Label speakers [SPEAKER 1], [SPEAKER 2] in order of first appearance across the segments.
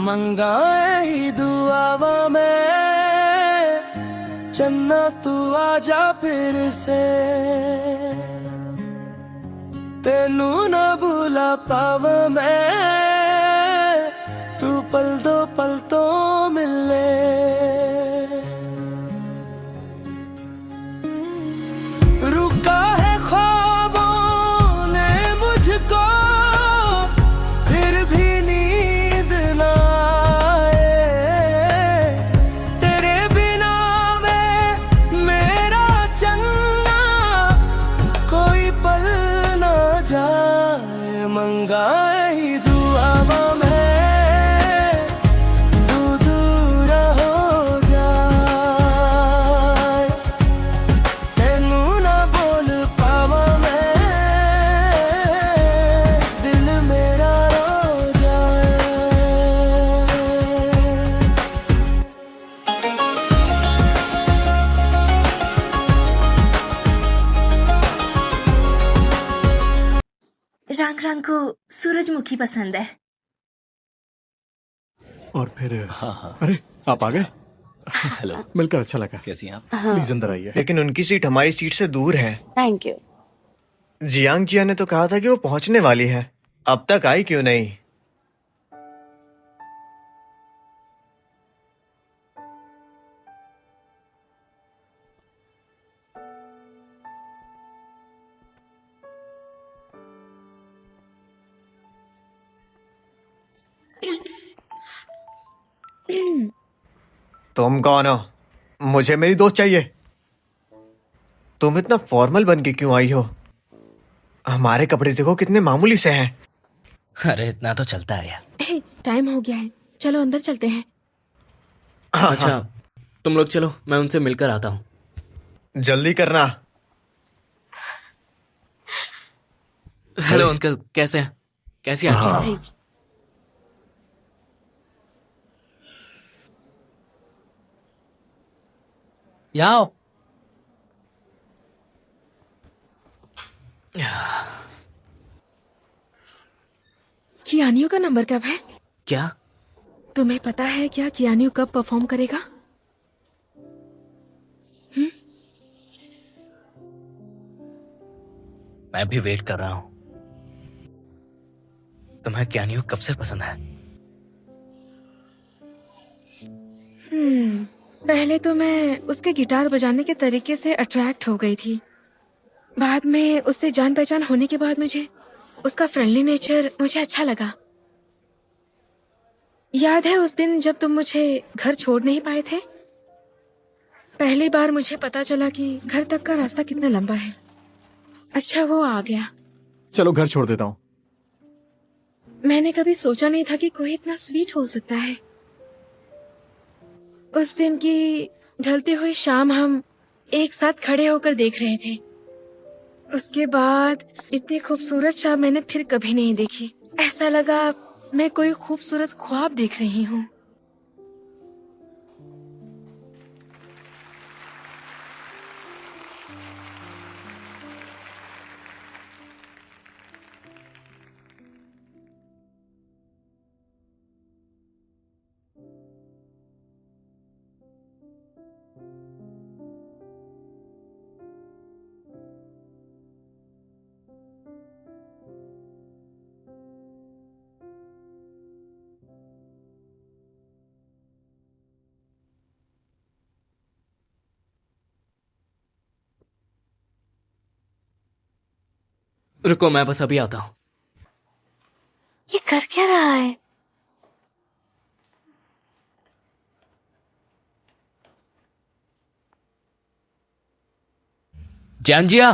[SPEAKER 1] मंगाए ही दुआवा में चन्ना तू आजा फिर से तेनू ना भूला पावा मैं तू पल दो पल तो मिले रुका है ख्वाबों ने मुझको फिर भी नींद ना आए तेरे बिना वे मेरा चन्ना कोई पल ना जाए मंगाए ही दुआवा में तू दूर हो जाए तेनू ना बोल पावा मैं दिल मेरा रो जाए
[SPEAKER 2] रंग रंग को सूरजमुखी पसंद है।
[SPEAKER 3] और फिर अरे आप आ गए।
[SPEAKER 4] हेलो,
[SPEAKER 3] मिलकर अच्छा लगा।
[SPEAKER 4] कैसी हैं आप?
[SPEAKER 3] प्लीज अंदर आइए।
[SPEAKER 5] लेकिन उनकी सीट हमारी सीट से दूर है।
[SPEAKER 6] Thank you.
[SPEAKER 5] जियांग जिया ने तो कहा था कि वो पहुंचने वाली है, अब तक आई क्यों नहीं? तुम कौन हो? मुझे मेरी दोस्त चाहिए। तुम इतना फॉर्मल बन के क्यों आई हो? हमारे कपड़े देखो कितने मामूली से हैं।
[SPEAKER 4] अरे इतना तो चलता है यार।
[SPEAKER 6] हे, टाइम हो गया है, चलो अंदर चलते हैं।
[SPEAKER 5] हाँ,
[SPEAKER 4] अच्छा, तुम लोग चलो, मैं उनसे मिलकर आता हूँ।
[SPEAKER 5] जल्दी करना।
[SPEAKER 4] हेलो अंकल, कैसे हैं? कैसी हैं आंटी?
[SPEAKER 6] थैंक
[SPEAKER 4] यहाँ आओ।
[SPEAKER 6] कियानियो का नंबर कब है?
[SPEAKER 4] क्या?
[SPEAKER 6] तुम्हें पता है क्या कियानियो कब परफॉर्म करेगा?
[SPEAKER 4] मैं भी वेट कर रहा हूँ। तुम्हें कैनियो कब से पसंद है?
[SPEAKER 6] पहले तो मैं उसके गिटार बजाने के तरीके से अट्रैक्ट हो गई थी। बाद में उससे जान पहचान होने के बाद मुझे उसका फ्रेंडली नेचर मुझे अच्छा लगा। याद है उस दिन जब तुम मुझे घर छोड़ नहीं पाए थे? पहली बार मुझे पता चला कि घर तक का रास्ता कितना लंबा है। अच्छा वो आ गया।
[SPEAKER 3] चलो घर छोड़ देता हूँ।
[SPEAKER 6] मैंने कभी सोचा नहीं था कि कोई इतना स्वीट हो सकता है। उस दिन की ढलती हुई शाम हम एक साथ खड़े होकर देख रहे थे। उसके बाद इतनी खूबसूरत शाम मैंने फिर कभी नहीं देखी। ऐसा लगा मैं कोई खूबसूरत ख्वाब देख रही हूँ।
[SPEAKER 4] रुको, मैं बस अभी आता हूँ।
[SPEAKER 2] ये कर क्या रहा है?
[SPEAKER 4] जानजिया,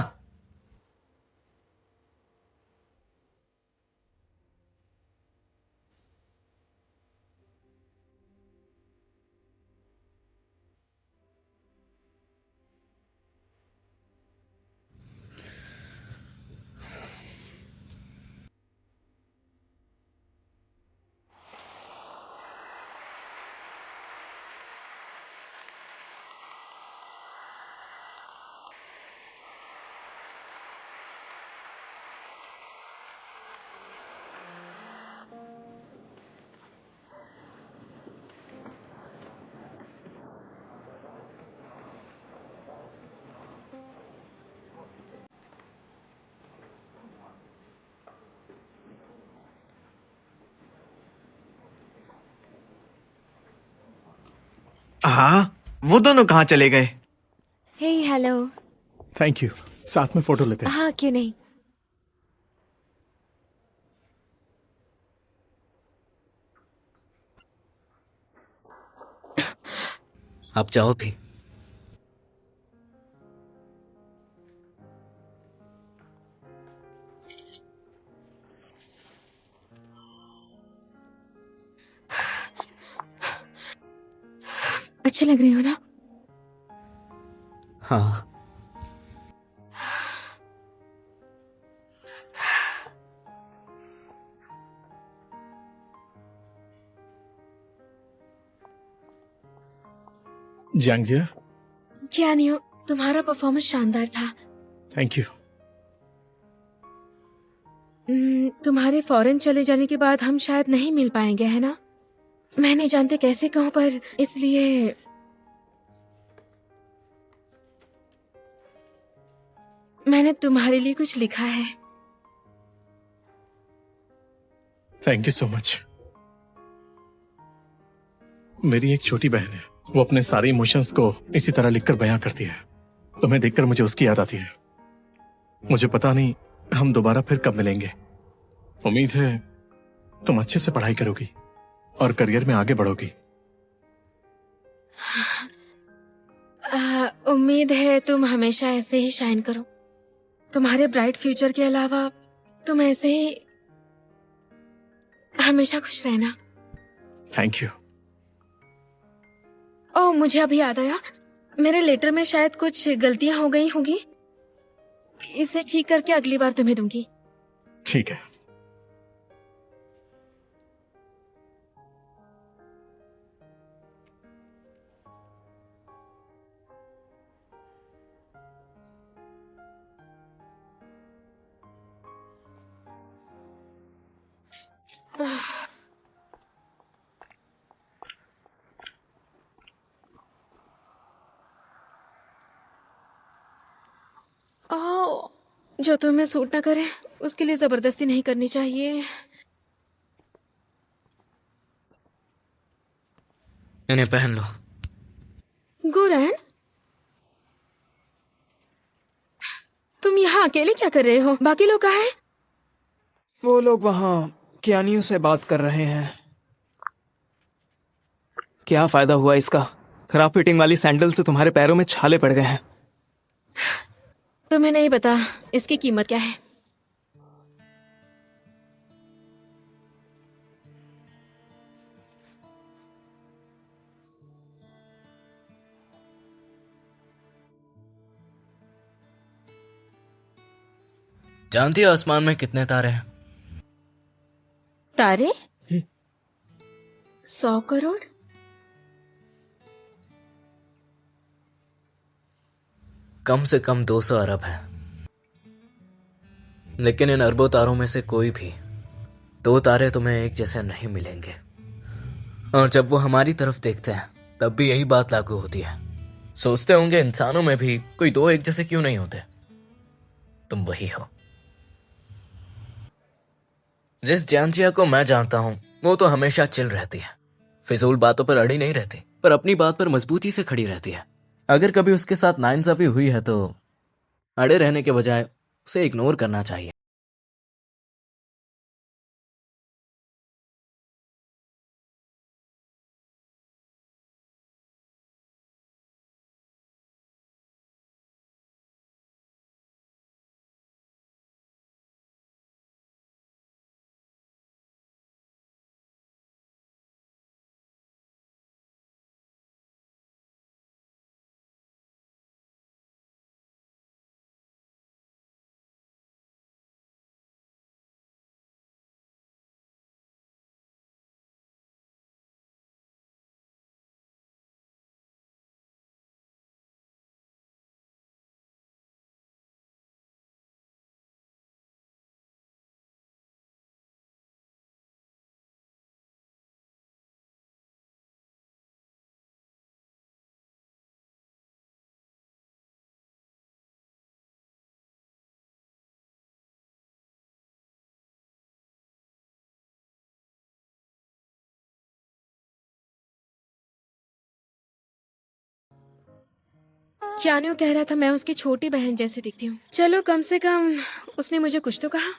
[SPEAKER 5] हाँ, वो दोनों कहाँ चले गए?
[SPEAKER 6] हे हेलो।
[SPEAKER 3] Thank you. साथ में फोटो लेते हैं।
[SPEAKER 6] हाँ क्यों नहीं।
[SPEAKER 4] आप जाओ भी।
[SPEAKER 6] अच्छे लग रही हो ना।
[SPEAKER 4] हाँ,
[SPEAKER 3] जांजिया,
[SPEAKER 6] क्या नहीं हो, तुम्हारा परफॉर्मेंस शानदार था।
[SPEAKER 3] Thank you.
[SPEAKER 6] तुम्हारे फॉरेन चले जाने के बाद हम शायद नहीं मिल पाएंगे, है ना। मैं नहीं जानते कैसे कहूँ, पर इसलिए मैंने तुम्हारे लिए कुछ लिखा है।
[SPEAKER 3] Thank you so much. मेरी एक छोटी बहन है, वो अपने सारे इमोशंस को इसी तरह लिखकर बयां करती है। तुम्हें देखकर मुझे उसकी याद आती है। मुझे पता नहीं हम दोबारा फिर कब मिलेंगे। उम्मीद है तुम अच्छे से पढ़ाई करोगी और करियर में आगे बढ़ोगी।
[SPEAKER 6] उम्मीद है तुम हमेशा ऐसे ही शाइन करो। तुम्हारे ब्राइट फ्यूचर के अलावा तुम ऐसे ही हमेशा खुश रहना।
[SPEAKER 3] Thank you.
[SPEAKER 6] ओह, मुझे अभी याद आया, मेरे लेटर में शायद कुछ गलतियां हो गई होगी। इसे ठीक करके अगली बार तुम्हें दूंगी।
[SPEAKER 3] ठीक है।
[SPEAKER 6] ओह, जो तुम्हें सूट ना करे उसके लिए जबरदस्ती नहीं करनी चाहिए।
[SPEAKER 4] इन्हें पहन लो।
[SPEAKER 6] गुरन, तुम यहाँ अकेले क्या कर रहे हो? बाकी लोग कहाँ हैं?
[SPEAKER 7] वो लोग वहां कियानियों से बात कर रहे हैं। क्या फायदा हुआ इसका? खराब फिटिंग वाली सैंडल से तुम्हारे पैरों में छाले पड़ गए हैं।
[SPEAKER 6] तुम्हें नहीं पता इसकी कीमत क्या है।
[SPEAKER 4] जानती हो आसमान में कितने तारे हैं?
[SPEAKER 6] तारे? 100 करोड़?
[SPEAKER 4] कम से कम 200 अरब है। लेकिन इन अरबों तारों में से कोई भी 2 तारे तुम्हें एक जैसे नहीं मिलेंगे। और जब वो हमारी तरफ देखते हैं तब भी यही बात लागू होती है। सोचते होंगे इंसानों में भी कोई 2 एक जैसे क्यों नहीं होते। तुम वही हो। जिस जांजिया को मैं जानता हूं वो तो हमेशा चिल रहती है, फिजूल बातों पर अड़ी नहीं रहती, पर अपनी बात पर मजबूती से खड़ी रहती है। अगर कभी उसके साथ नाइंसाफी हुई है तो अड़े रहने के बजाय उसे इग्नोर करना चाहिए।
[SPEAKER 6] क्यान्यो कह रहा था मैं उसकी छोटी बहन जैसी दिखती हूँ। चलो कम से कम उसने मुझे कुछ तो कहा।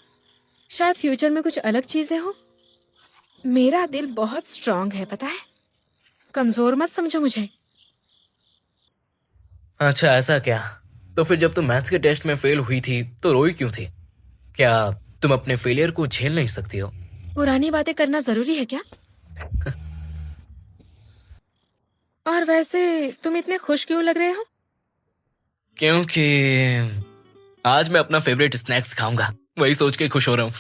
[SPEAKER 6] शायद फ्यूचर में कुछ अलग चीजें हो। मेरा दिल बहुत स्ट्रांग है, पता है। कमजोर मत समझो मुझे।
[SPEAKER 4] अच्छा ऐसा क्या? तो फिर जब तुम मैथ्स के टेस्ट में फेल हुई थी तो रोई क्यों थी? क्या तुम अपने फेलियर को झेल नहीं सकती हो?
[SPEAKER 6] पुरानी बातें करना जरूरी है क्या? और वैसे तुम इतने खुश क्यों लग रहे हो?
[SPEAKER 4] क्योंकि आज मैं अपना फेवरेट स्नैक्स खाऊंगा, वही सोच के खुश हो रहा हूँ।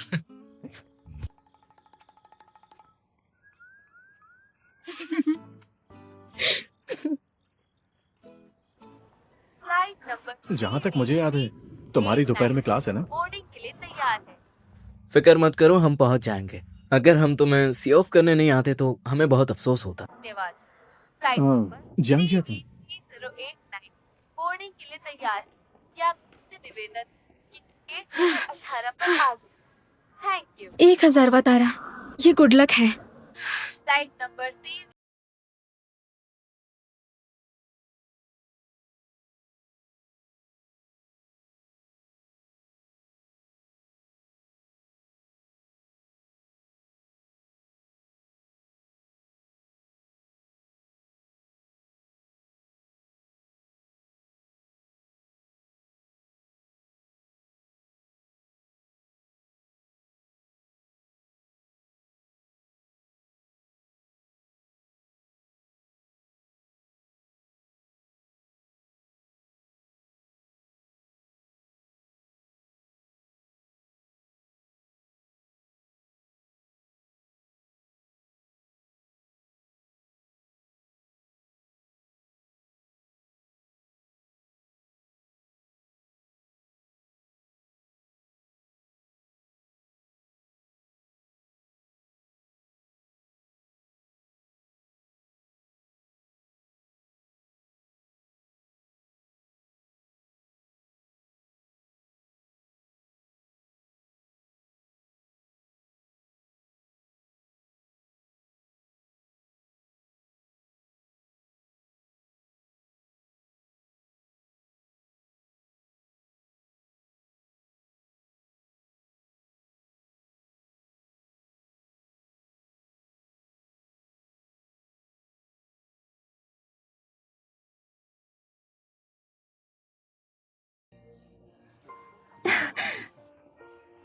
[SPEAKER 3] जहाँ तक मुझे याद है तुम्हारी दोपहर में क्लास है ना?
[SPEAKER 4] फिक्र मत करो, हम पहुंच जाएंगे। अगर हम तुम्हें सी ऑफ करने नहीं आते तो हमें बहुत अफसोस होता।
[SPEAKER 3] जान गया तुम?
[SPEAKER 8] बोर्डिंग के लिए तैयार या निवेदन कि गेट 18 पर आ जाए। Thank you.
[SPEAKER 6] 1000वां तारा, ये गुड लक है।
[SPEAKER 8] Flight number 3।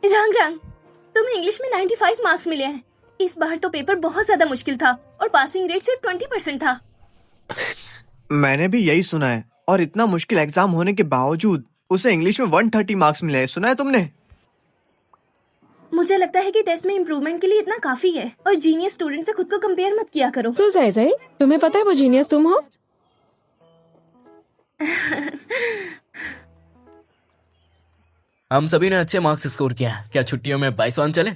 [SPEAKER 2] रंग रंग, तुम्हें इंग्लिश में 95 मार्क्स मिले हैं। इस बार तो पेपर बहुत ज्यादा मुश्किल था और पासिंग रेट सिर्फ 20% था।
[SPEAKER 5] मैंने भी यही सुना है। और इतना मुश्किल एग्जाम होने के बावजूद उसे इंग्लिश में 130 मार्क्स मिले हैं। सुना है तुमने?
[SPEAKER 2] मुझे लगता है कि टेस्ट में इम्प्रूवमेंट के लिए इतना काफी है। और जीनियस स्टूडेंट से खुद को कंपेयर मत किया करो।
[SPEAKER 6] तो जय तुम्हें पता है वो जीनियस तुम हो?
[SPEAKER 4] हम सभी ने अच्छे मार्क्स स्कोर किया है। क्या छुट्टियों में बाइसवान चले?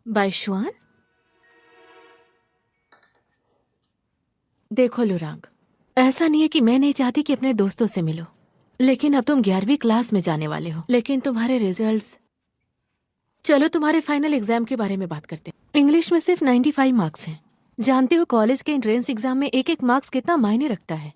[SPEAKER 9] बाइशुआन? देखो लुरांग, ऐसा नहीं है कि मैं नहीं चाहती कि अपने दोस्तों से मिलो, लेकिन अब तुम 11वीं क्लास में जाने वाले हो। लेकिन तुम्हारे रिजल्ट्स, चलो तुम्हारे फाइनल एग्जाम के बारे में बात करते हैं। इंग्लिश में सिर्फ 95 मार्क्स हैं। जानते हो कॉलेज के एंट्रेंस एग्जाम में एक एक मार्क्स कितना मायने रखता है।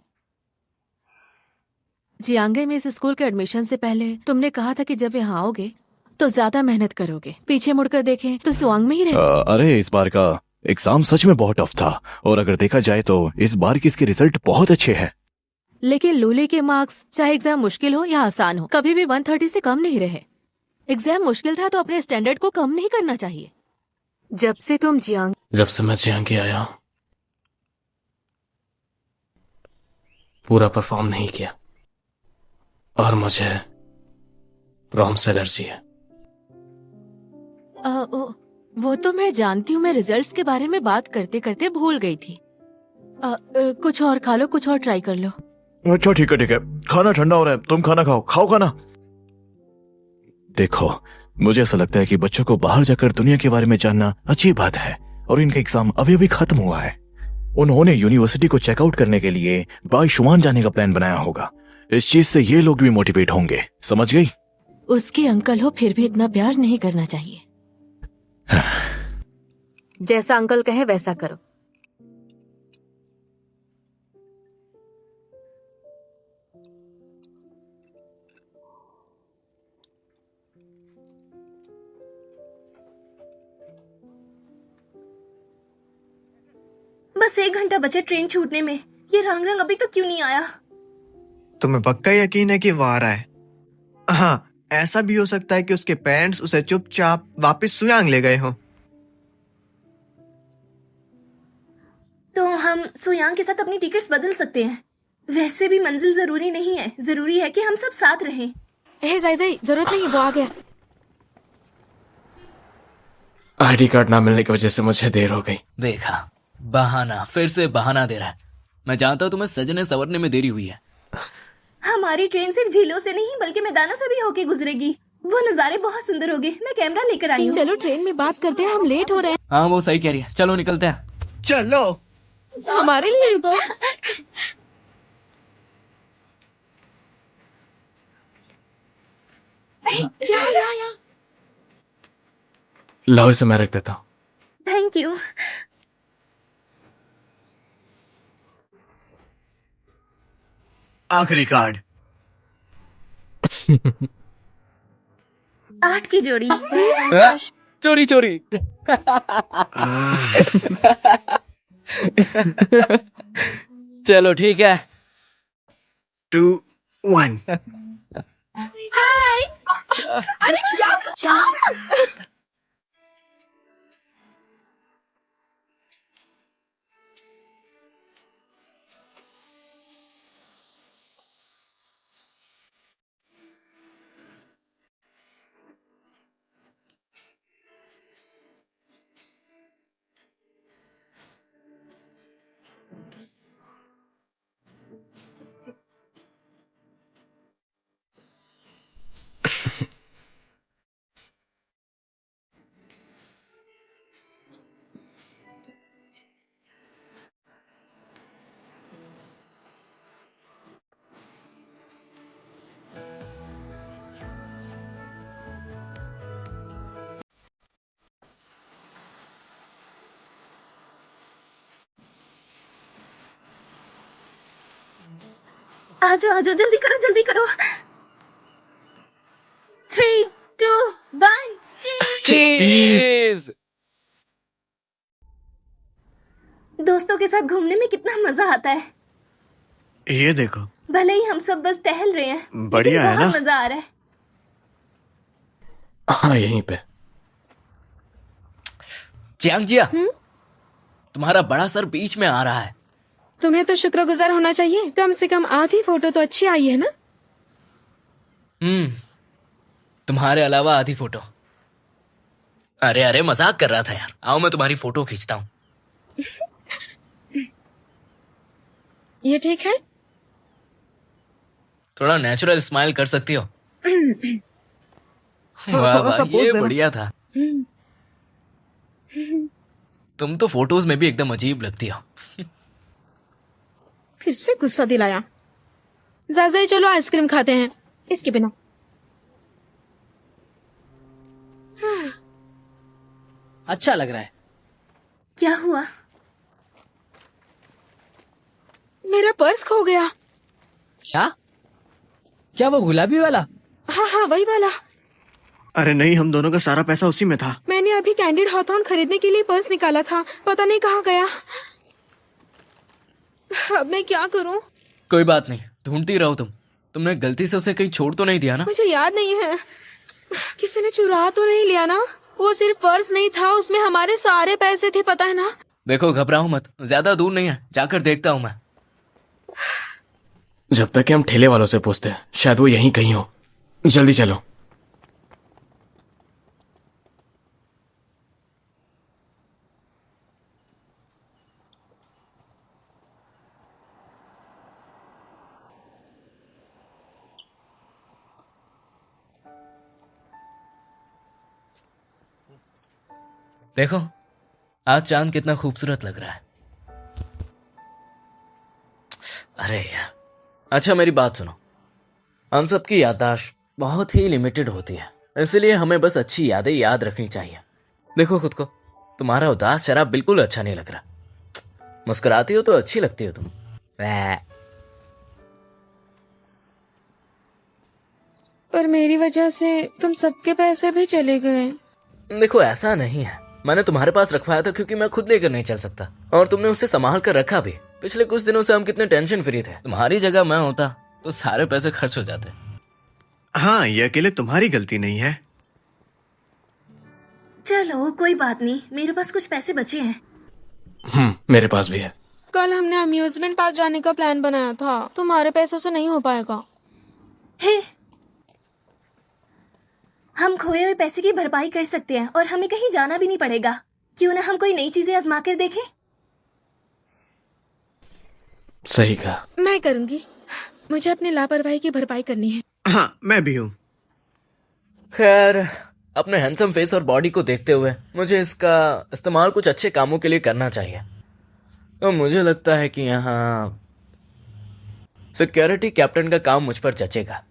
[SPEAKER 9] जियांगे में इस स्कूल के एडमिशन से पहले तुमने कहा था कि जब यहाँ आओगे तो ज्यादा मेहनत करोगे। पीछे मुड़कर देखें तो सुआंग में ही रहे।
[SPEAKER 10] अरे इस बार का एग्जाम सच में बहुत टफ था और अगर देखा जाए तो इस बार की इसके रिजल्ट बहुत अच्छे हैं।
[SPEAKER 9] लेकिन लूली के मार्क्स चाहे एग्जाम मुश्किल हो या आसान हो कभी भी 130 से कम नहीं रहे। एग्जाम मुश्किल था तो अपने स्टैंडर्ड को कम नहीं करना चाहिए। जब से मैं जियांग
[SPEAKER 7] आया पूरा परफॉर्म नहीं किया और मुझे प्रॉम से एलर्जी है।
[SPEAKER 9] वो तो मैं जानती हूँ। मैं रिजल्ट्स के बारे में बात करते करते भूल गई थी। कुछ और खा लो, कुछ और ट्राई कर लो।
[SPEAKER 10] अच्छा ठीक है खाना ठंडा हो रहा है, तुम खाना खाओ खाना। देखो मुझे ऐसा लगता है कि बच्चों को बाहर जाकर दुनिया के बारे में जानना अच्छी बात है और इनका एग्जाम अभी अभी खत्म हुआ है। उन्होंने यूनिवर्सिटी को चेकआउट करने के लिए बाइशुआन जाने का प्लान बनाया होगा। इस चीज से ये लोग भी मोटिवेट होंगे, समझ गई?
[SPEAKER 9] उसके अंकल हो फिर भी इतना प्यार नहीं करना चाहिए। जैसा अंकल कहे वैसा करो।
[SPEAKER 2] बस 1 घंटा बचे ट्रेन छूटने में। ये रंग रंग अभी तक क्यों नहीं आया?
[SPEAKER 5] तुम्हें पक्का यकीन है कि वो आ रहा है? हाँ, ऐसा भी हो सकता है कि उसके पेरेंट्स उसे चुपचाप वापस सुयांग ले गए हों।
[SPEAKER 2] तो हम सुयांग के साथ अपनी टिकट्स बदल सकते हैं। वैसे भी मंजिल जरूरी नहीं है, जरूरी है कि हम सब साथ रहें।
[SPEAKER 6] हे जाई, जरूरत नहीं है, वो आ गया।
[SPEAKER 7] आईडी कार्ड ना मिलने की वजह से मुझे देर हो गई।
[SPEAKER 4] देखा, बहाना, फिर से बहाना दे रहा है। मैं जानता हूँ तुम्हें सजने संवरने में देरी हुई है।
[SPEAKER 2] हमारी ट्रेन सिर्फ झीलों से नहीं बल्कि मैदानों से भी होके गुजरेगी। वो नज़ारे बहुत सुंदर होंगे। मैं कैमरा लेकर आई हूँ।
[SPEAKER 6] चलो ट्रेन में बात करते हैं, हम लेट हो रहे हैं।
[SPEAKER 4] हाँ, वो सही कह रही है। चलो निकलते हैं।
[SPEAKER 5] चलो।
[SPEAKER 6] हमारे लिए तो क्या
[SPEAKER 7] लाओ, इसे मैं रख देता हूँ।
[SPEAKER 2] Thank you.
[SPEAKER 5] आखिरी कार्ड।
[SPEAKER 2] 8 की जोड़ी।
[SPEAKER 7] चोरी चोरी।
[SPEAKER 4] चलो ठीक है।
[SPEAKER 5] 2, 1।
[SPEAKER 2] आजो जल्दी करो। 3, 2, 1
[SPEAKER 7] चीज।
[SPEAKER 2] दोस्तों के साथ घूमने में कितना मजा आता है।
[SPEAKER 5] ये देखो।
[SPEAKER 2] भले ही हम सब बस टहल रहे हैं,
[SPEAKER 5] बढ़िया है
[SPEAKER 2] लेकिन
[SPEAKER 5] ना?
[SPEAKER 2] बहुत मजा आ रहा है।
[SPEAKER 7] हाँ, यहीं पे।
[SPEAKER 4] चियांग जिया, तुम्हारा बड़ा सर बीच में आ रहा है।
[SPEAKER 6] तुम्हें तो शुक्रगुजार होना चाहिए, कम से कम आधी फोटो तो अच्छी आई है ना।
[SPEAKER 4] तुम्हारे अलावा आधी फोटो। अरे मजाक कर रहा था यार। आओ मैं तुम्हारी फोटो खींचता हूँ।
[SPEAKER 6] ये ठीक है।
[SPEAKER 4] थोड़ा नेचुरल स्माइल कर सकती हो। वाह
[SPEAKER 7] थोड़ा सा
[SPEAKER 4] वाह,
[SPEAKER 7] पोज
[SPEAKER 4] ये
[SPEAKER 7] देना।
[SPEAKER 4] बढ़िया था। तुम तो फोटोज में भी एकदम अजीब लगती हो।
[SPEAKER 6] फिर से गुस्सा दिलाया। जाई, चलो आइसक्रीम खाते हैं इसके बिना।
[SPEAKER 11] अच्छा लग रहा है।
[SPEAKER 2] क्या हुआ?
[SPEAKER 6] मेरा पर्स खो गया।
[SPEAKER 11] क्या वो गुलाबी वाला?
[SPEAKER 6] हाँ, वही वाला।
[SPEAKER 5] अरे नहीं, हम दोनों का सारा पैसा उसी में था।
[SPEAKER 6] मैंने अभी कैंडिड हॉथॉर्न खरीदने के लिए पर्स निकाला था, पता नहीं कहाँ गया। अब मैं क्या करूं?
[SPEAKER 4] कोई बात नहीं, ढूंढती रहो तुमने गलती से उसे कहीं छोड़ तो नहीं दिया ना?
[SPEAKER 6] मुझे याद नहीं है। किसी ने चुरा तो नहीं लिया ना? वो सिर्फ पर्स नहीं था, उसमें हमारे सारे पैसे थे, पता है ना।
[SPEAKER 4] देखो, घबराओ मत, ज्यादा दूर नहीं है, जाकर देखता हूँ मैं।
[SPEAKER 7] जब तक कि हम ठेले वालों से पूछते हैं, शायद वो यहीं कहीं हो। जल्दी चलो।
[SPEAKER 4] देखो, आज चांद कितना खूबसूरत लग रहा है। अरे यार, अच्छा मेरी बात सुनो। हम सबकी याददाश्त बहुत ही लिमिटेड होती है, इसलिए हमें बस अच्छी यादें याद रखनी चाहिए। देखो खुद को, तुम्हारा उदास चेहरा बिल्कुल अच्छा नहीं लग रहा। मुस्कुराती हो तो अच्छी लगती हो तुम।
[SPEAKER 6] पर मेरी वजह से तुम सबके पैसे भी चले गए।
[SPEAKER 4] देखो, ऐसा नहीं है, मैंने तुम्हारे पास रखवाया था क्योंकि मैं खुद लेकर नहीं चल सकता, और तुमने उसे संभाल कर रखा भी। पिछले कुछ दिनों से हम कितने टेंशन फ्री थे। तुम्हारी जगह मैं होता तो सारे पैसे खर्च हो जाते।
[SPEAKER 5] हाँ, ये अकेले तुम्हारी गलती नहीं है।
[SPEAKER 2] चलो कोई बात नहीं, मेरे पास कुछ पैसे बचे हैं।
[SPEAKER 7] मेरे पास भी है।
[SPEAKER 6] कल हमने अम्यूजमेंट पार्क जाने का प्लान बनाया था, तुम्हारे पैसों से नहीं हो पाएगा।
[SPEAKER 2] हे, हम खोए हुए पैसे की भरपाई कर सकते हैं और हमें कहीं जाना भी नहीं पड़ेगा। क्यों ना हम कोई नई चीजें आजमा कर देखें?
[SPEAKER 7] सही कहा।
[SPEAKER 6] मैं करूंगी, मुझे अपनी लापरवाही की भरपाई करनी है।
[SPEAKER 5] हाँ, मैं भी हूँ।
[SPEAKER 4] खैर, अपने हैंडसम फेस और बॉडी को देखते हुए मुझे इसका इस्तेमाल कुछ अच्छे कामों के लिए करना चाहिए। तो मुझे लगता है कि यहाँ सिक्योरिटी कैप्टन का काम मुझ पर जचेगा।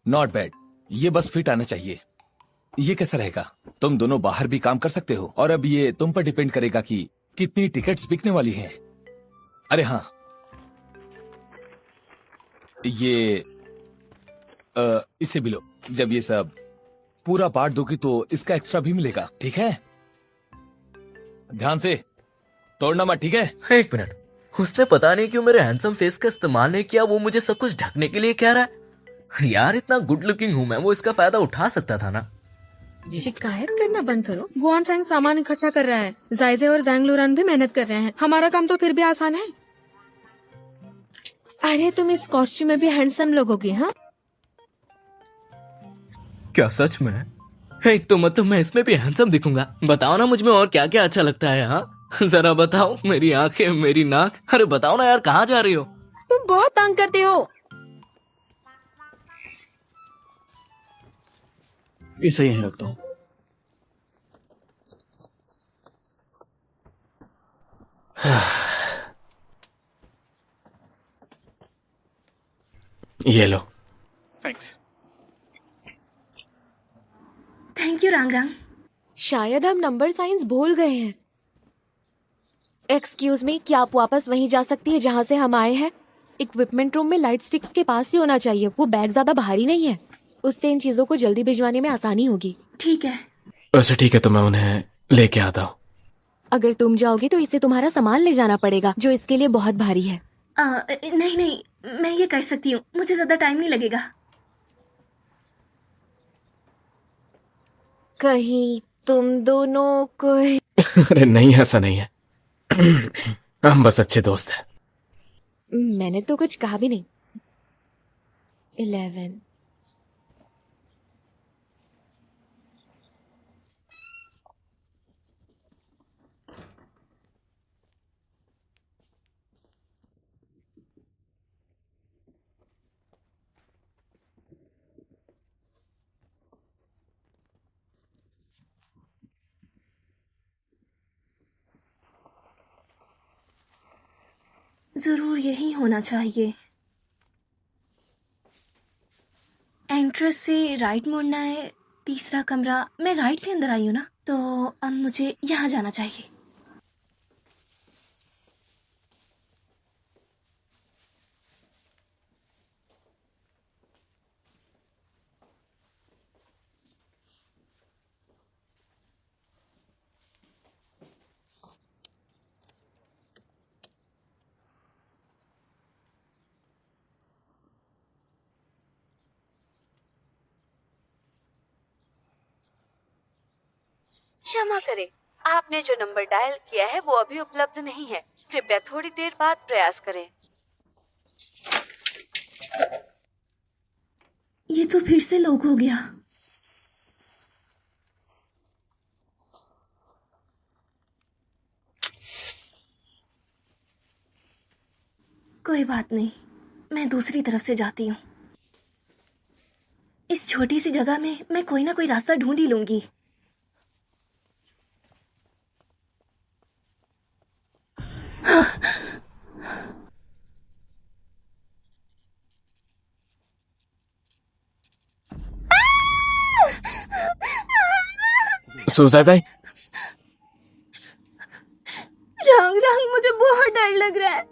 [SPEAKER 10] नॉट बैड, ये बस फिट आना चाहिए। ये कैसा रहेगा? तुम दोनों बाहर भी काम कर सकते हो, और अब ये तुम पर डिपेंड करेगा कि कितनी टिकट्स बिकने वाली हैं। अरे हाँ, ये इसे भी लो। जब ये सब पूरा बांट दोगी तो इसका एक्स्ट्रा भी मिलेगा, ठीक है? ध्यान से तोड़ना मत, ठीक है?
[SPEAKER 4] एक मिनट, उसने पता नहीं क्यों मेरे हैंडसम फेस का इस्तेमाल नहीं किया। वो मुझे सब कुछ ढकने के लिए कह रहा है। यार, इतना गुड लुकिंग हूं मैं, वो इसका फायदा उठा सकता था ना।
[SPEAKER 6] शिकायत करना बंद करो। गुआन फैंग सामान इकट्ठा कर रहा है, जायजे और जैंग लोरान भी मेहनत कर रहे हैं। हमारा काम तो फिर भी आसान है। अरे तुम इस कॉस्ट्यूम में भी हैंडसम लगोगी। हाँ,
[SPEAKER 4] क्या सच में? एक तो मतलब मैं इसमें भी हैंडसम दिखूंगा। बताओ ना, मुझ में और क्या क्या अच्छा लगता है। हाँ जरा बताओ। मेरी आंखें, मेरी नाक। अरे बताओ ना यार, कहाँ जा रही हो?
[SPEAKER 6] तुम बहुत तंग करते हो।
[SPEAKER 7] इसे यहीं रखता हूँ। ये लो।
[SPEAKER 3] थैंक्स।
[SPEAKER 2] थैंक यू रांग रांग।
[SPEAKER 9] शायद हम नंबर साइंस भूल गए हैं। एक्सक्यूज मी, क्या आप वापस वहीं जा सकती है जहाँ से हम आए हैं? इक्विपमेंट रूम में लाइट स्टिक्स के पास ही होना चाहिए। वो बैग ज्यादा भारी नहीं है, उससे इन चीजों को जल्दी भिजवाने में आसानी होगी।
[SPEAKER 2] ठीक है।
[SPEAKER 7] अच्छा ठीक है, तो मैं उन्हें लेके आता हूँ।
[SPEAKER 9] अगर तुम जाओगी तो इसे तुम्हारा सामान ले जाना पड़ेगा, जो इसके लिए बहुत भारी है।
[SPEAKER 2] नहीं नहीं, मैं ये कर सकती हूँ, मुझे ज्यादा टाइम नहीं लगेगा।
[SPEAKER 9] कहीं तुम दोनों को
[SPEAKER 7] अरे नहीं, ऐसा नहीं है। हम बस अच्छे दोस्त हैं।
[SPEAKER 9] मैंने तो कुछ कहा भी नहीं। 11
[SPEAKER 2] जरूर यही होना चाहिए। एंट्रेंस से राइट मुड़ना है, तीसरा कमरा। मैं राइट से अंदर आई हूँ ना, तो अब मुझे यहाँ जाना चाहिए।
[SPEAKER 8] क्षमा करें, आपने जो नंबर डायल किया है वो अभी उपलब्ध नहीं है। कृपया थोड़ी देर बाद प्रयास करें।
[SPEAKER 2] ये तो फिर से लॉक हो गया। कोई बात नहीं, मैं दूसरी तरफ से जाती हूँ। इस छोटी सी जगह में मैं कोई ना कोई रास्ता ढूंढ ही लूंगी।
[SPEAKER 7] सुजाई,
[SPEAKER 2] रंग रंग, मुझे बहुत डर लग रहा है।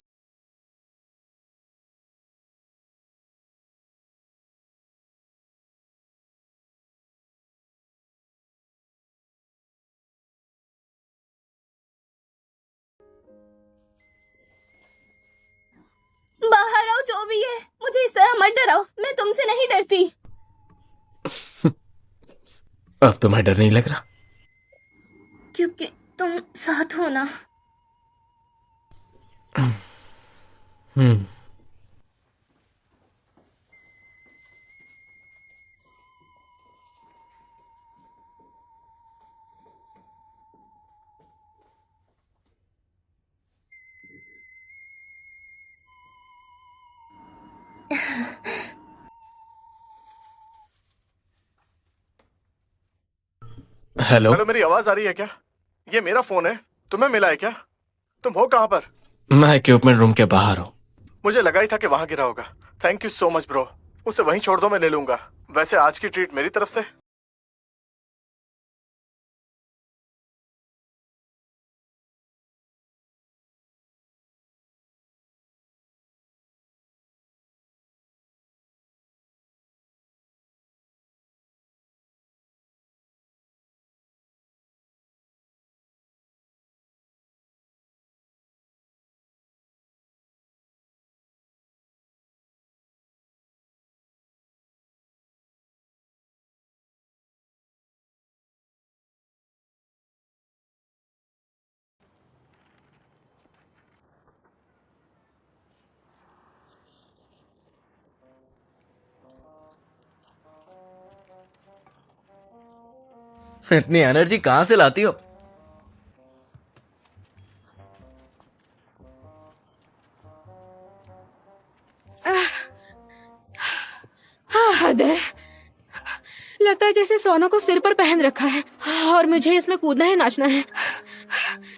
[SPEAKER 2] मूवी है, मुझे इस तरह मत डराओ, मैं तुमसे नहीं डरती।
[SPEAKER 12] अब तुम्हें डर नहीं लग रहा?
[SPEAKER 2] क्योंकि तुम साथ हो ना।
[SPEAKER 12] हेलो,
[SPEAKER 3] हेलो, मेरी आवाज आ रही है क्या? ये मेरा फोन है, तुम्हें मिला है क्या? तुम हो कहाँ पर?
[SPEAKER 12] मैं इक्विपमेंट रूम के बाहर हूँ।
[SPEAKER 3] मुझे लगा ही था कि वहां गिरा होगा। Thank you so much bro. उसे वहीं छोड़ दो, मैं ले लूंगा। वैसे आज की ट्रीट मेरी तरफ से।
[SPEAKER 4] इतनी एनर्जी कहाँ से लाती हो?
[SPEAKER 6] हाँ, हद है। लगता है जैसे सोनों को सिर पर पहन रखा है और मुझे इसमें कूदना है, नाचना है।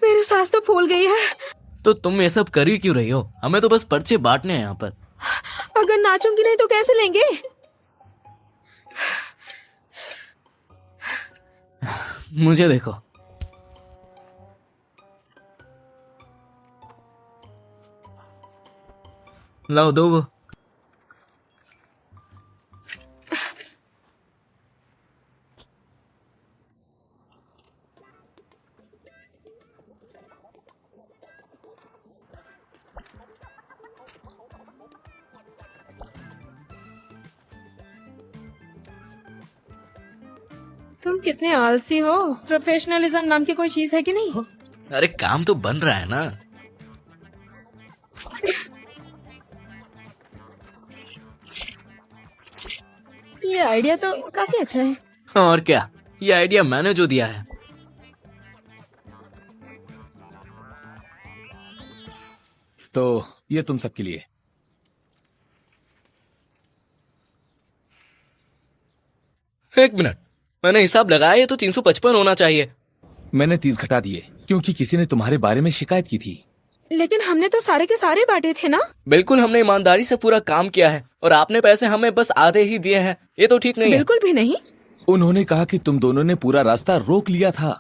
[SPEAKER 6] मेरी सांस तो फूल गई है।
[SPEAKER 4] तो तुम ये सब कर ही क्यों रही हो? हमें तो बस पर्चे बांटने हैं यहाँ पर।
[SPEAKER 6] अगर नाचूंगी नहीं तो कैसे लेंगे?
[SPEAKER 4] मुझे देखो। लाओ, दो वो।
[SPEAKER 6] तुम कितने आलसी हो। प्रोफेशनलिज्म नाम की कोई चीज है कि नहीं?
[SPEAKER 4] अरे काम तो बन रहा है ना।
[SPEAKER 6] ये आइडिया तो काफी अच्छा है।
[SPEAKER 4] और क्या, ये आइडिया मैंने जो दिया है।
[SPEAKER 10] तो ये तुम सबके लिए।
[SPEAKER 4] एक मिनट, मैंने हिसाब लगाया, ये तो 355 होना चाहिए।
[SPEAKER 10] मैंने 30 घटा दिए क्योंकि किसी ने तुम्हारे बारे में शिकायत की थी।
[SPEAKER 6] लेकिन हमने तो सारे के सारे बांटे थे ना।
[SPEAKER 4] बिल्कुल, हमने ईमानदारी से पूरा काम किया है और आपने पैसे हमें बस आधे ही दिए हैं। ये तो ठीक नहीं है।
[SPEAKER 6] बिल्कुल भी नहीं।
[SPEAKER 10] उन्होंने कहा कि तुम दोनों ने पूरा रास्ता रोक लिया था।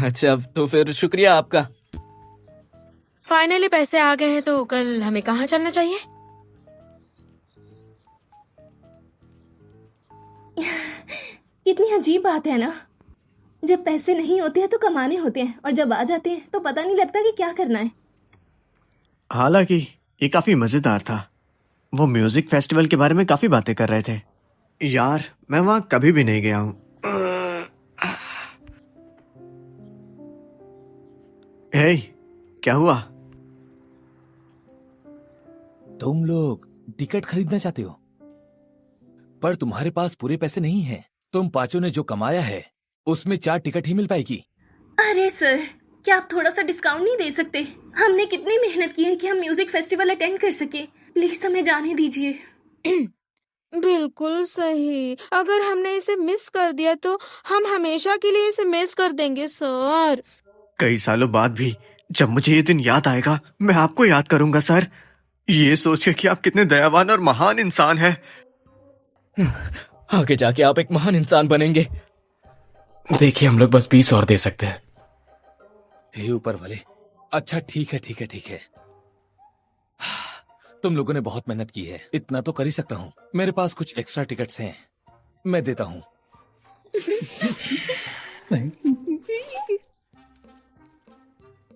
[SPEAKER 4] अच्छा, तो फिर शुक्रिया आपका।
[SPEAKER 6] फाइनली पैसे आ गए हैं, तो कल हमें कहाँ चलना चाहिए?
[SPEAKER 2] कितनी अजीब बात है ना। जब पैसे नहीं होते हैं तो कमाने होते हैं, और जब आ जाते हैं तो पता नहीं लगता कि क्या करना है।
[SPEAKER 5] हालांकि ये काफी मजेदार था। वो म्यूजिक फेस्टिवल के बारे में काफी बातें कर रहे थे। यार, मैं वहां कभी भी नहीं गया हूं। हे, क्या हुआ?
[SPEAKER 10] तुम लोग टिकट खरीदना चाहते हो, पर तुम्हारे पास पूरे पैसे नहीं हैं। तुम पांचों ने जो कमाया है उसमें 4 टिकट ही मिल पाएगी।
[SPEAKER 2] अरे सर, क्या आप थोड़ा सा डिस्काउंट नहीं दे सकते? हमने कितनी मेहनत की है कि हम म्यूजिक फेस्टिवल अटेंड कर सके। प्लीज हमें जाने दीजिए।
[SPEAKER 6] बिल्कुल सही। अगर हमने इसे मिस कर दिया तो हम हमेशा के लिए इसे मिस कर देंगे सर।
[SPEAKER 5] कई सालों बाद भी जब मुझे ये दिन याद आएगा, मैं आपको याद करूंगा सर। ये सोच के कि आप कितने दयावान और महान इंसान हैं।
[SPEAKER 4] आगे जाके आप एक महान इंसान बनेंगे।
[SPEAKER 12] देखिए, हम लोग बस 20 और दे सकते हैं।
[SPEAKER 10] हे ऊपर वाले। अच्छा, ठीक है ठीक है ठीक है। तुम लोगों ने बहुत मेहनत की है, इतना तो कर ही सकता हूँ। मेरे पास कुछ एक्स्ट्रा टिकट्स हैं, मैं देता हूँ।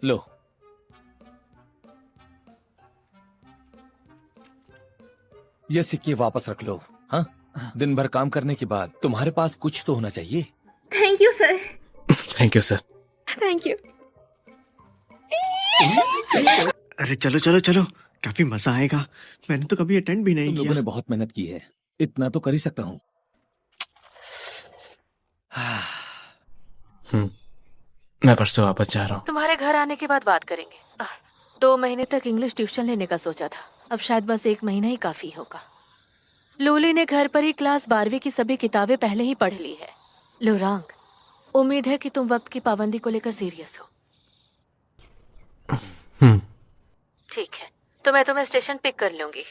[SPEAKER 10] लो,
[SPEAKER 12] ये सिक्के वापस रख लो। हाँ, दिन भर काम करने के बाद तुम्हारे पास कुछ तो होना चाहिए।
[SPEAKER 2] Thank you sir.
[SPEAKER 12] Thank you sir.
[SPEAKER 6] Thank you.
[SPEAKER 5] अरे चलो चलो चलो, काफी मजा आएगा। मैंने तो कभी अटेंड भी नहीं
[SPEAKER 12] तुम लोगों
[SPEAKER 5] किया।
[SPEAKER 12] ने बहुत मेहनत की है, इतना तो कर ही सकता हूँ।
[SPEAKER 7] मैं परसों वापस जा रहा हूँ।
[SPEAKER 9] तुम्हारे घर आने के बाद बात करेंगे। 2 महीने तक इंग्लिश ट्यूशन लेने का सोचा था, अब शायद बस 1 महीना ही काफी होगा। लोली ने घर पर ही क्लास 12वीं की सभी किताबें पहले ही पढ़ ली है। लोरांग, उम्मीद है कि तुम वक्त की पाबंदी को लेकर सीरियस हो। ठीक है, तो मैं तुम्हें स्टेशन पिक कर लूंगी।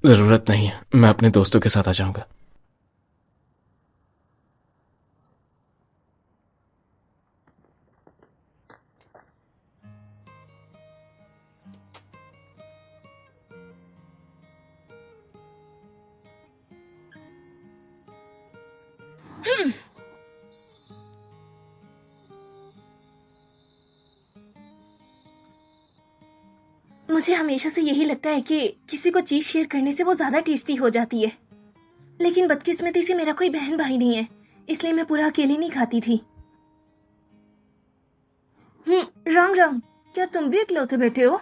[SPEAKER 7] जरूरत नहीं है, मैं अपने दोस्तों के साथ आ जाऊंगा।
[SPEAKER 2] मुझे हमेशा से यही लगता है कि किसी को चीज शेयर करने से वो ज्यादा टेस्टी हो जाती है, लेकिन बदकिस्मती से मेरा कोई बहन भाई नहीं है, इसलिए मैं पूरा अकेली नहीं खाती थी। राम राम, क्या तुम भी इकलौते बैठे हो?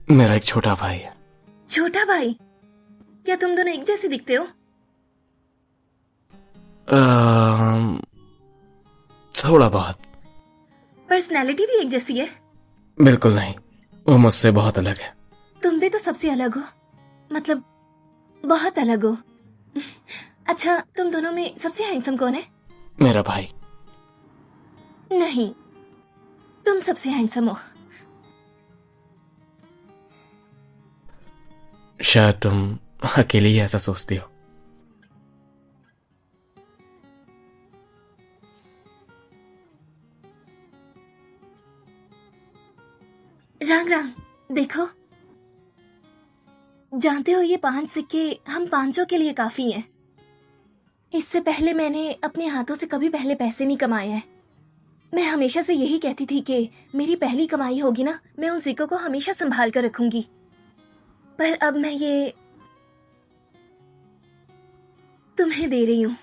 [SPEAKER 7] मेरा एक छोटा भाई है।
[SPEAKER 2] छोटा भाई? क्या तुम दोनों एक जैसे दिखते हो?
[SPEAKER 7] थोड़ा बहुत।
[SPEAKER 2] पर्सनैलिटी भी एक जैसी है?
[SPEAKER 7] बिल्कुल नहीं, वो मुझसे बहुत अलग है।
[SPEAKER 2] तुम भी तो सबसे अलग हो, मतलब बहुत अलग हो। अच्छा, तुम दोनों में सबसे हैंडसम कौन है?
[SPEAKER 7] मेरा भाई।
[SPEAKER 2] नहीं, तुम सबसे हैंडसम हो।
[SPEAKER 7] शायद तुम अकेले ही ऐसा सोचती हो।
[SPEAKER 2] रांग रांग, देखो, जानते हो ये 5 सिक्के हम 500 के लिए काफी हैं। इससे पहले मैंने अपने हाथों से कभी पहले पैसे नहीं कमाए हैं। मैं हमेशा से यही कहती थी कि मेरी पहली कमाई होगी ना, मैं उन सिक्कों को हमेशा संभाल कर रखूंगी। पर अब मैं ये तुम्हें दे रही हूँ।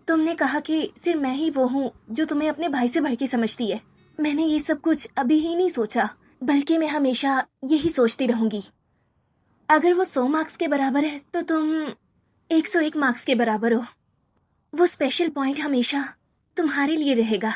[SPEAKER 2] तुमने कहा कि सिर्फ मैं ही वो हूँ जो तुम्हें अपने भाई से बढ़ के समझती है। मैंने ये सब कुछ अभी ही नहीं सोचा, बल्कि मैं हमेशा यही सोचती रहूंगी। अगर वो 100 मार्क्स के बराबर है तो तुम 101 मार्क्स के बराबर हो। वो स्पेशल पॉइंट हमेशा तुम्हारे लिए रहेगा।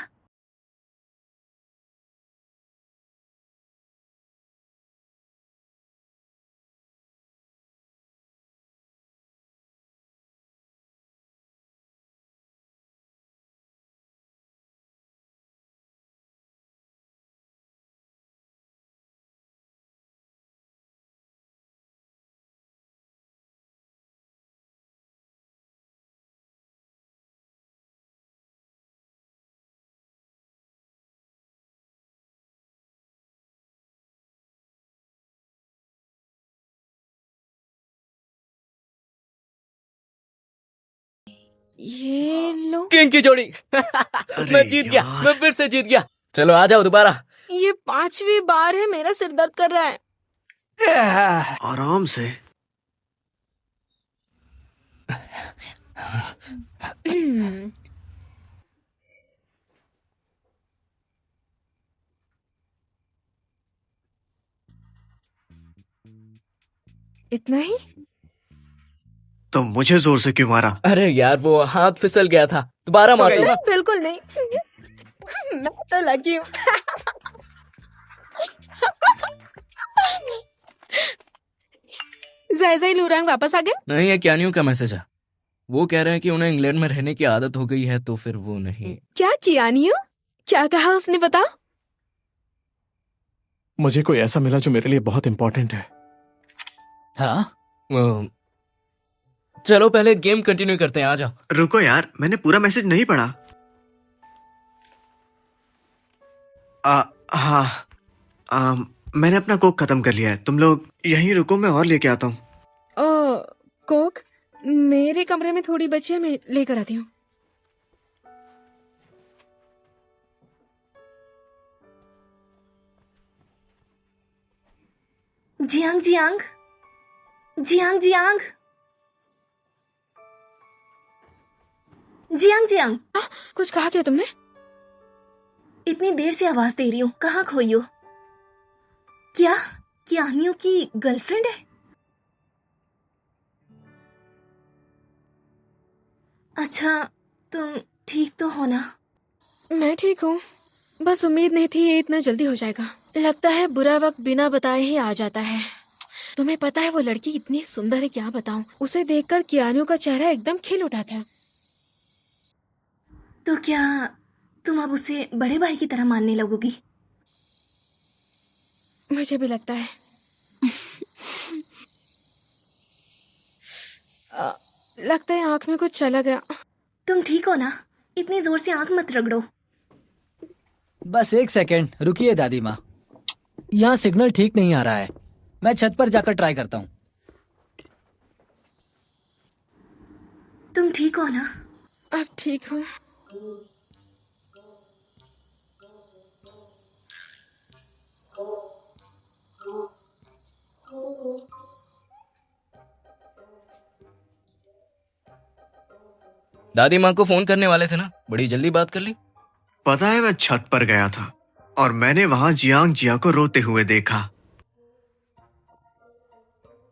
[SPEAKER 6] ये लो।
[SPEAKER 4] किंग की जोड़ी। मैं जीत गया, मैं फिर से जीत गया। चलो आ जाओ दोबारा।
[SPEAKER 6] ये 5वीं बार है, मेरा सिर दर्द कर रहा है।
[SPEAKER 5] आराम से।
[SPEAKER 6] इतना ही?
[SPEAKER 5] तो मुझे जोर से क्यों मारा?
[SPEAKER 4] अरे यार, वो हाथ फिसल गया था, दोबारा मारो ना।
[SPEAKER 6] बिल्कुल नहीं। मैं तो लगी हूँ। ज़ायज़ाई लूरांग वापस आ गया?
[SPEAKER 4] नहीं, ये क्यानियों का मैसेज है। वो कह रहे हैं कि उन्हें इंग्लैंड में रहने की आदत हो गई है, तो फिर वो नहीं।
[SPEAKER 6] क्या कियानियो? क्या कहा उसने, बता?
[SPEAKER 3] मुझे कोई ऐसा मिला जो मेरे लिए बहुत इंपॉर्टेंट है।
[SPEAKER 4] हाँ? चलो पहले गेम कंटिन्यू करते हैं, आ जाओ।
[SPEAKER 5] रुको यार, मैंने पूरा मैसेज नहीं पढ़ा। हाँ, मैंने अपना कोक खत्म कर लिया है। तुम लोग यहीं रुको, मैं और लेके आता हूँ।
[SPEAKER 6] ओ, कोक मेरे कमरे में थोड़ी बची है, मैं लेकर आती हूँ।
[SPEAKER 2] Jiang Jiang Jiang Jiang Jiang Jiang,
[SPEAKER 6] कुछ कहा क्या तुमने?
[SPEAKER 2] इतनी देर से आवाज दे रही हूँ, कहाँ खोई हो? क्या कियानियो की गर्लफ्रेंड है? अच्छा, तुम ठीक तो हो ना?
[SPEAKER 6] मैं ठीक हूँ, बस उम्मीद नहीं थी ये इतना जल्दी हो जाएगा। लगता है बुरा वक्त बिना बताए ही आ जाता है। तुम्हें पता है वो लड़की इतनी सुंदर है, क्या बताऊं। उसे देखकर कियानियो का चेहरा एकदम खिल उठा था।
[SPEAKER 2] तो क्या तुम अब उसे बड़े भाई की तरह मानने लगोगी?
[SPEAKER 6] मुझे भी लगता है। लगता है आंख में कुछ चला गया।
[SPEAKER 2] तुम ठीक हो ना? इतनी जोर से आंख मत रगड़ो।
[SPEAKER 11] बस एक सेकंड रुकिए दादी माँ, यहाँ सिग्नल ठीक नहीं आ रहा है, मैं छत पर जाकर ट्राई करता हूँ।
[SPEAKER 2] तुम ठीक हो ना?
[SPEAKER 6] अब ठीक हूँ।
[SPEAKER 4] दादी माँ को फोन करने वाले थे ना, बड़ी जल्दी बात कर ली।
[SPEAKER 5] पता है मैं छत पर गया था और मैंने वहां जियांग जिया को रोते हुए देखा।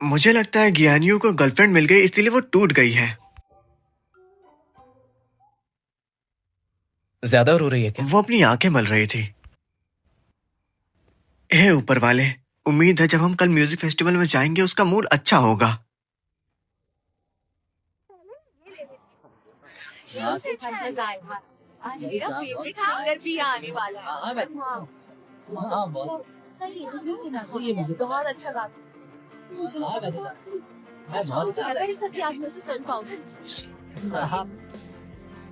[SPEAKER 5] मुझे लगता है गियानियो को गर्लफ्रेंड मिल गई, इसलिए वो टूट गई है।
[SPEAKER 4] ज्यादा रो रही है क्या?
[SPEAKER 5] वो अपनी आंखें मल रही थी। हे ऊपर वाले, उम्मीद है जब हम कल म्यूजिक फेस्टिवल में जाएंगे उसका मूड अच्छा होगा।
[SPEAKER 8] आज मेरा फेवरेट सिंगर भी आने वाला है। बहुत अच्छा गाता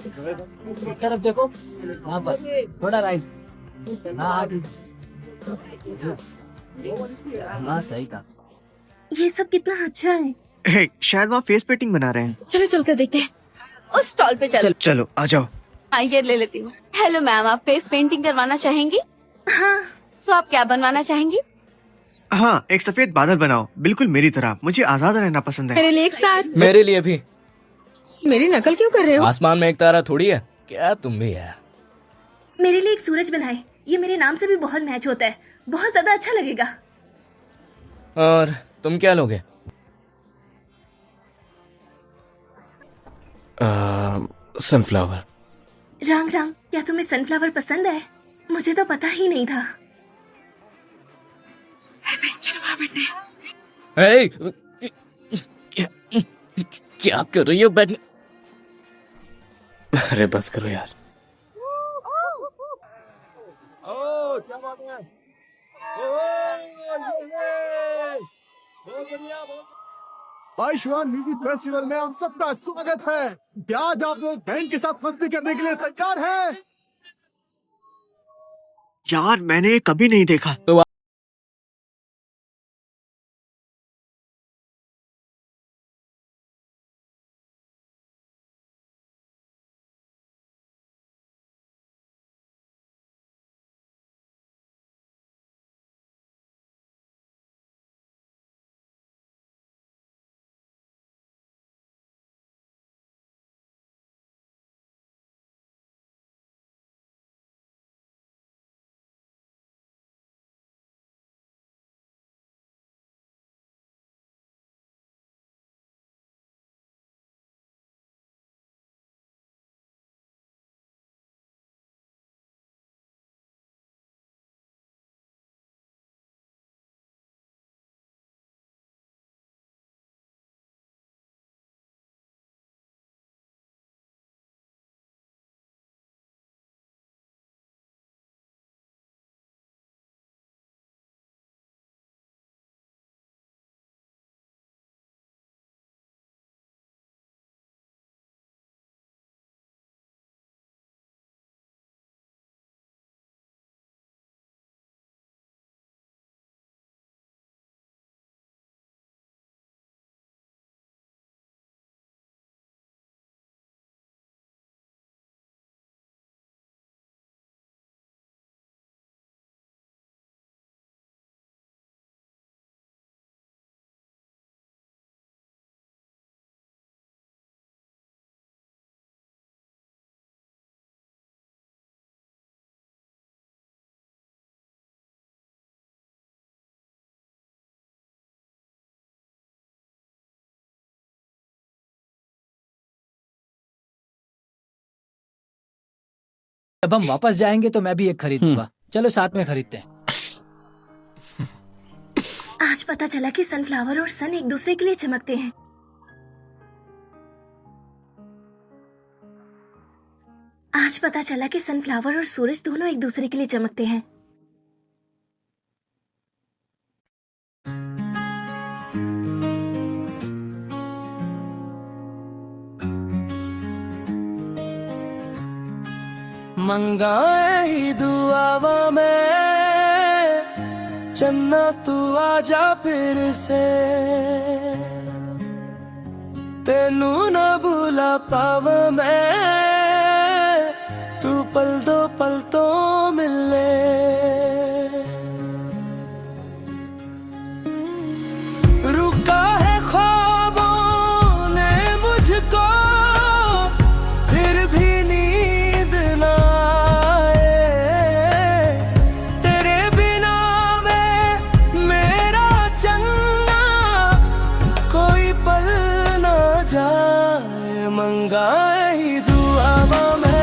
[SPEAKER 11] इस तरफ देखो, यहाँ पर थोड़ा राइट। हाँ ठीक, हाँ सही कहा।
[SPEAKER 2] ये सब कितना अच्छा है।
[SPEAKER 5] हे, शायद वहाँ फेस पेंटिंग बना रहे हैं।
[SPEAKER 6] चलो चलकर देखते हैं।
[SPEAKER 8] उस स्टॉल पे चल।
[SPEAKER 5] चलो आ जाओ।
[SPEAKER 8] हाँ ये ले लेती हूँ। हेलो मैम, आप फेस पेंटिंग करवाना चाहेंगी?
[SPEAKER 2] हाँ।
[SPEAKER 8] तो आप क्या बनवाना चाहेंगी?
[SPEAKER 5] हाँ, एक सफेद बादल बनाओ, बिल्कुल मेरी तरह। मुझे आजाद रहना पसंद है।
[SPEAKER 6] मेरे लिए एक स्टार।
[SPEAKER 4] मेरे लिए भी।
[SPEAKER 6] मेरी नकल क्यों कर रहे हो?
[SPEAKER 4] आसमान में एक तारा थोड़ी है, क्या तुम भी है।
[SPEAKER 2] मेरे लिए एक सूरज बनाए, ये मेरे नाम से भी बहुत मैच होता है, बहुत ज्यादा अच्छा लगेगा।
[SPEAKER 4] और तुम क्या लोगे?
[SPEAKER 10] सनफ्लावर।
[SPEAKER 2] रांग रांग, क्या तुम्हें सनफ्लावर पसंद है? मुझे तो पता ही नहीं था।
[SPEAKER 6] चलो वहाँ बैठते हैं।
[SPEAKER 4] हे, क्या कर रही हो? बैठ।
[SPEAKER 10] अरे बस करो यार।
[SPEAKER 12] क्या बात है? आयुष्मान म्यूजिक फेस्टिवल में आप सबका स्वागत है। क्या आज आप लोग बैंड के साथ मस्ती करने के लिए तैयार हैं?
[SPEAKER 5] यार मैंने ये कभी नहीं देखा।
[SPEAKER 4] तो
[SPEAKER 11] जब हम वापस जाएंगे तो मैं भी एक खरीदूंगा। चलो साथ में खरीदते हैं।
[SPEAKER 2] आज पता चला कि सनफ्लावर और सन एक दूसरे के लिए चमकते हैं। आज पता चला कि सनफ्लावर और सूरज दोनों एक दूसरे के लिए चमकते हैं।
[SPEAKER 1] मंगाए ही दुआवा में चन्ना तू आजा फिर से, तेनू ना भूला पावा मैं, तू पल दो पल तो मिले। रुका है ख्वाबों ने मुझको, फिर भी नींद ना आए, तेरे बिना वे मेरा चन्ना कोई पल ना जाए। मंगाए ही दुआवा में